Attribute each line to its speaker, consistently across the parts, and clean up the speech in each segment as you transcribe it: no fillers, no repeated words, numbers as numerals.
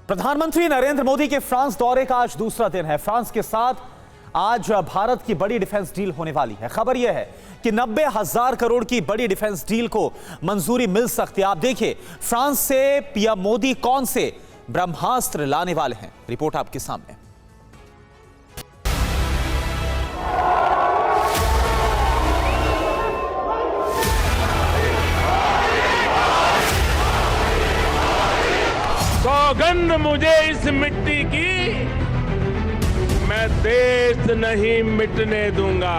Speaker 1: प्रधानमंत्री नरेंद्र मोदी के फ्रांस दौरे का आज दूसरा दिन है। फ्रांस के साथ आज भारत की बड़ी डिफेंस डील होने वाली है। खबर यह है कि 90,000 करोड़ की बड़ी डिफेंस डील को मंजूरी मिल सकती है। आप देखिए, फ्रांस से पीएम मोदी कौन से ब्रह्मास्त्र लाने वाले हैं, रिपोर्ट आपके सामने।
Speaker 2: सौगंध मुझे इस मिट्टी की, मैं देश नहीं मिटने दूंगा।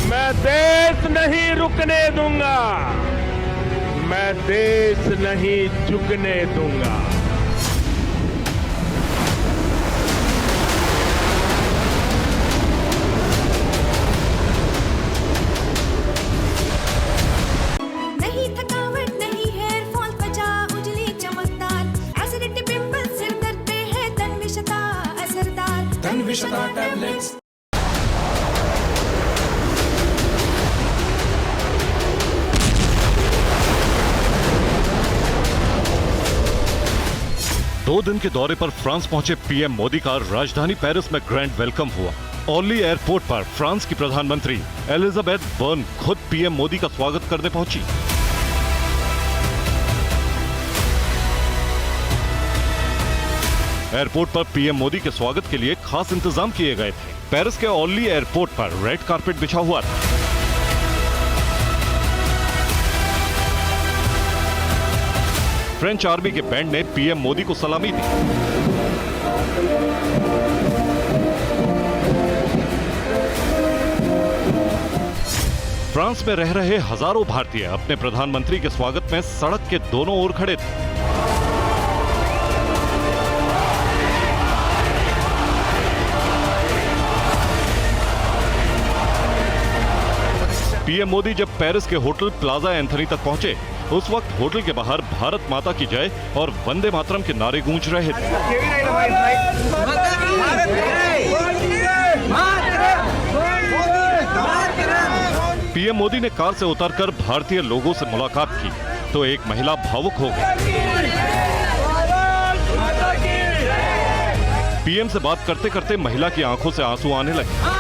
Speaker 2: मैं देश नहीं रुकने दूंगा, मैं देश नहीं झुकने दूंगा।
Speaker 3: टैबलेट्स।
Speaker 4: दो दिन के दौरे पर फ्रांस पहुंचे पीएम मोदी का राजधानी पेरिस में ग्रैंड वेलकम हुआ। ओर्ली एयरपोर्ट पर फ्रांस की प्रधानमंत्री एलिजाबेथ बर्न खुद पीएम मोदी का स्वागत करने पहुंची। एयरपोर्ट पर पीएम मोदी के स्वागत के लिए खास इंतजाम किए गए थे। पेरिस के ओर्ली एयरपोर्ट पर रेड कारपेट बिछा हुआ था। फ्रेंच आर्मी के बैंड ने पीएम मोदी को सलामी दी। फ्रांस में रह रहे हजारों भारतीय अपने प्रधानमंत्री के स्वागत में सड़क के दोनों ओर खड़े थे। पीएम मोदी जब पेरिस के होटल प्लाजा एंथनी तक पहुंचे, उस वक्त होटल के बाहर भारत माता की जय और वंदे मातरम के नारे गूंज रहे थे। पीएम मोदी ने कार से उतरकर भारतीय लोगों से मुलाकात की तो एक महिला भावुक हो गई। पीएम से बात करते करते महिला की आंखों से आंसू आने लगे।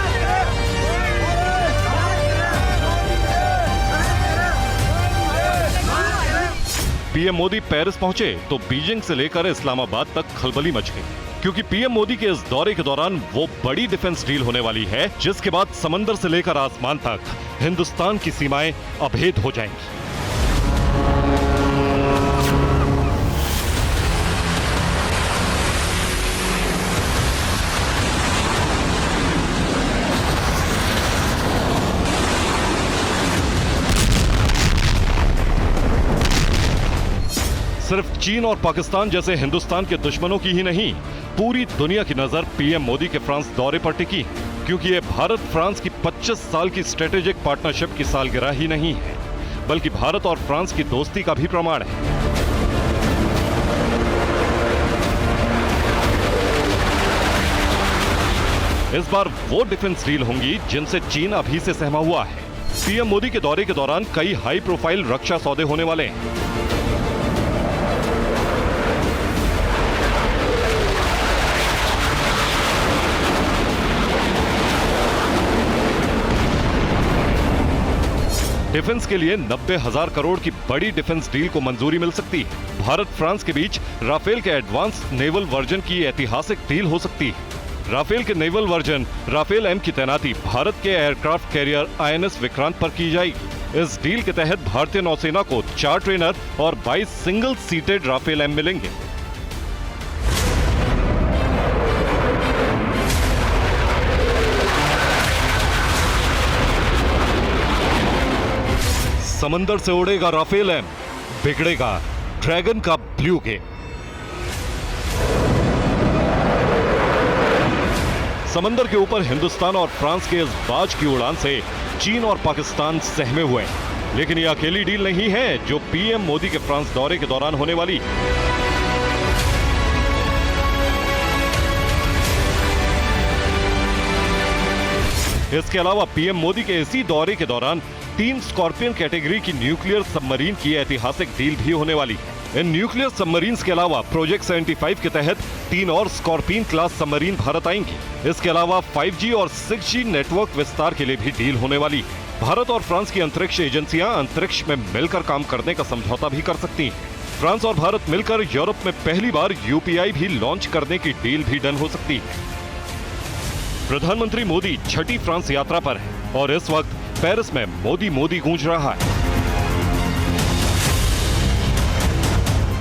Speaker 4: पीएम मोदी पेरिस पहुंचे तो बीजिंग से लेकर इस्लामाबाद तक खलबली मच गई, क्योंकि पीएम मोदी के इस दौरे के दौरान वो बड़ी डिफेंस डील होने वाली है जिसके बाद समंदर से लेकर आसमान तक हिंदुस्तान की सीमाएं अभेद हो जाएंगी। सिर्फ चीन और पाकिस्तान जैसे हिंदुस्तान के दुश्मनों की ही नहीं, पूरी दुनिया की नजर पीएम मोदी के फ्रांस दौरे पर टिकी, क्योंकि ये भारत फ्रांस की 25 साल की स्ट्रेटेजिक पार्टनरशिप की सालगिरह ही नहीं है, बल्कि भारत और फ्रांस की दोस्ती का भी प्रमाण है। इस बार वो डिफेंस डील होंगी जिनसे चीन अभी से सहमा हुआ है। पीएम मोदी के दौरे के दौरान कई हाई प्रोफाइल रक्षा सौदे होने वाले हैं। डिफेंस के लिए 90,000 करोड़ की बड़ी डिफेंस डील को मंजूरी मिल सकती है। भारत फ्रांस के बीच राफेल के एडवांस नेवल वर्जन की ऐतिहासिक डील हो सकती है। राफेल के नेवल वर्जन राफेल एम की तैनाती भारत के एयरक्राफ्ट कैरियर आईएनएस विक्रांत पर की जाएगी। इस डील के तहत भारतीय नौसेना को 4 ट्रेनर और 22 सिंगल सीटेड राफेल एम मिलेंगे। समंदर से उड़ेगा राफेल एम, बिगड़ेगा ड्रैगन का ब्लू गेम। समंदर के ऊपर हिंदुस्तान और फ्रांस के इस बाज की उड़ान से चीन और पाकिस्तान सहमे हुए हैं। लेकिन यह अकेली डील नहीं है जो पीएम मोदी के फ्रांस दौरे के दौरान होने वाली। इसके अलावा पीएम मोदी के इसी दौरे के दौरान 3 स्कॉर्पियन कैटेगरी की न्यूक्लियर सबमरीन की ऐतिहासिक डील भी होने वाली है। इन न्यूक्लियर सबमरीन्स के अलावा प्रोजेक्ट 75 के तहत 3 और स्कॉर्पियन क्लास सबमरीन भारत आएंगी। इसके अलावा 5G और 6G नेटवर्क विस्तार के लिए भी डील होने वाली है। भारत और फ्रांस की अंतरिक्ष एजेंसियां अंतरिक्ष में मिलकर काम करने का समझौता भी कर सकती हैं। फ्रांस और भारत मिलकर यूरोप में पहली बार UPI भी लॉन्च करने की डील भी डन हो सकती है। प्रधानमंत्री मोदी छठी फ्रांस यात्रा पर है और इस वक्त पेरिस में मोदी मोदी गूंज रहा है।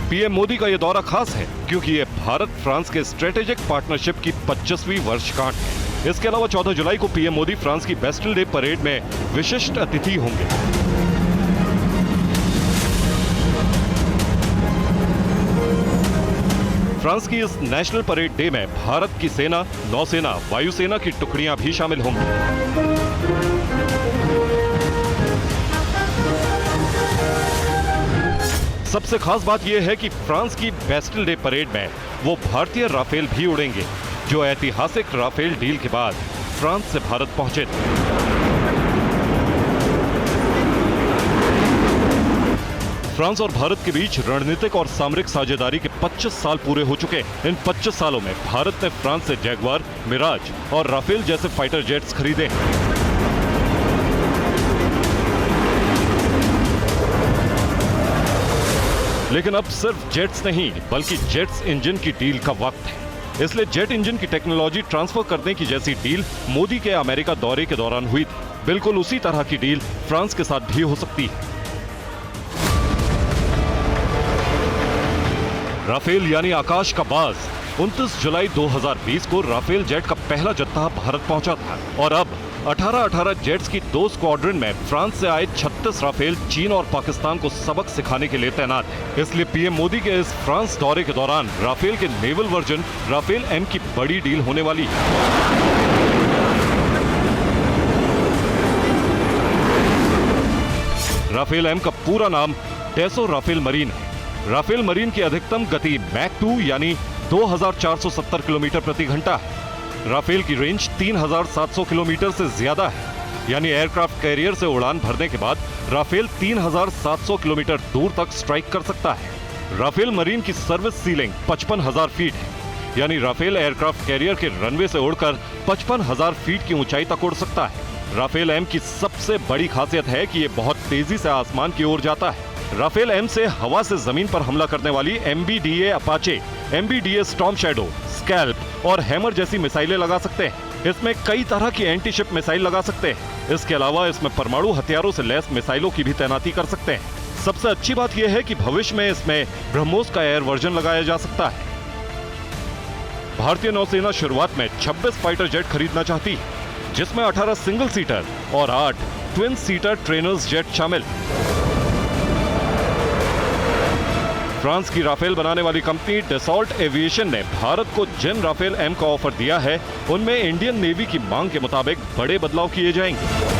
Speaker 4: पीएम मोदी का यह दौरा खास है क्योंकि ये भारत फ्रांस के स्ट्रेटेजिक पार्टनरशिप की 25वीं वर्षगांठ है। इसके अलावा 14 जुलाई को पीएम मोदी फ्रांस की बेस्टिल डे परेड में विशिष्ट अतिथि होंगे। फ्रांस की इस नेशनल परेड डे में भारत की सेना, नौसेना, वायुसेना की टुकड़ियां भी शामिल होंगी। सबसे खास बात यह है कि फ्रांस की बेस्टिल डे परेड में वो भारतीय राफेल भी उड़ेंगे जो ऐतिहासिक राफेल डील के बाद फ्रांस से भारत पहुंचे थे। फ्रांस और भारत के बीच रणनीतिक और सामरिक साझेदारी के 25 साल पूरे हो चुके हैं। इन 25 सालों में भारत ने फ्रांस से जैगुआर, मिराज और राफेल जैसे फाइटर जेट्स खरीदे हैं। लेकिन अब सिर्फ जेट्स नहीं बल्कि जेट्स इंजन की डील का वक्त है। इसलिए जेट इंजन की टेक्नोलॉजी ट्रांसफर करने की जैसी डील मोदी के अमेरिका दौरे के दौरान हुई थी, बिल्कुल उसी तरह की डील फ्रांस के साथ भी हो सकती है। राफेल यानी आकाश का बाज 29 जुलाई 2020 को राफेल जेट का पहला जत्था भारत पहुंचा था और अब 18 जेट्स की 2 स्क्वाड्रन में फ्रांस से आए 36 राफेल चीन और पाकिस्तान को सबक सिखाने के लिए तैनात है। इसलिए पीएम मोदी के इस फ्रांस दौरे के दौरान राफेल के नेवल वर्जन राफेल एम की बड़ी डील होने वाली है। राफेल एम का पूरा नाम डेसो राफेल मरीन है। राफेल मरीन की अधिकतम गति मैक 2 यानी 2470 किलोमीटर प्रति घंटा है। राफेल की रेंज 3700 किलोमीटर से ज्यादा है, यानी एयरक्राफ्ट कैरियर से उड़ान भरने के बाद राफेल 3700 किलोमीटर दूर तक स्ट्राइक कर सकता है। राफेल मरीन की सर्विस सीलिंग 55,000 फीट है, यानी राफेल एयरक्राफ्ट कैरियर के रनवे से उड़कर 55,000 फीट की ऊंचाई तक उड़ सकता है। राफेल एम की सबसे बड़ी खासियत है कि यह बहुत तेजी से आसमान की ओर जाता है। राफेल एम से हवा से जमीन पर हमला करने वाली MBDA Apache, MBDA storm shadow, scalp और हैमर जैसी मिसाइलें लगा सकते हैं। इसमें कई तरह की एंटी शिप मिसाइल लगा सकते हैं। इसके अलावा इसमें परमाणु हथियारों से लैस मिसाइलों की भी तैनाती कर सकते हैं। सबसे अच्छी बात यह है कि भविष्य में इसमें ब्रह्मोस का एयर वर्जन लगाया जा सकता है। भारतीय नौसेना शुरुआत में 26 फाइटर जेट खरीदना चाहती है, जिसमें 18 सिंगल सीटर और 8 ट्विन सीटर ट्रेनर्स जेट शामिल। फ्रांस की राफेल बनाने वाली कंपनी डसॉल्ट एविएशन ने भारत को जिन राफेल एम का ऑफर दिया है, उनमें इंडियन नेवी की मांग के मुताबिक बड़े बदलाव किए जाएंगे।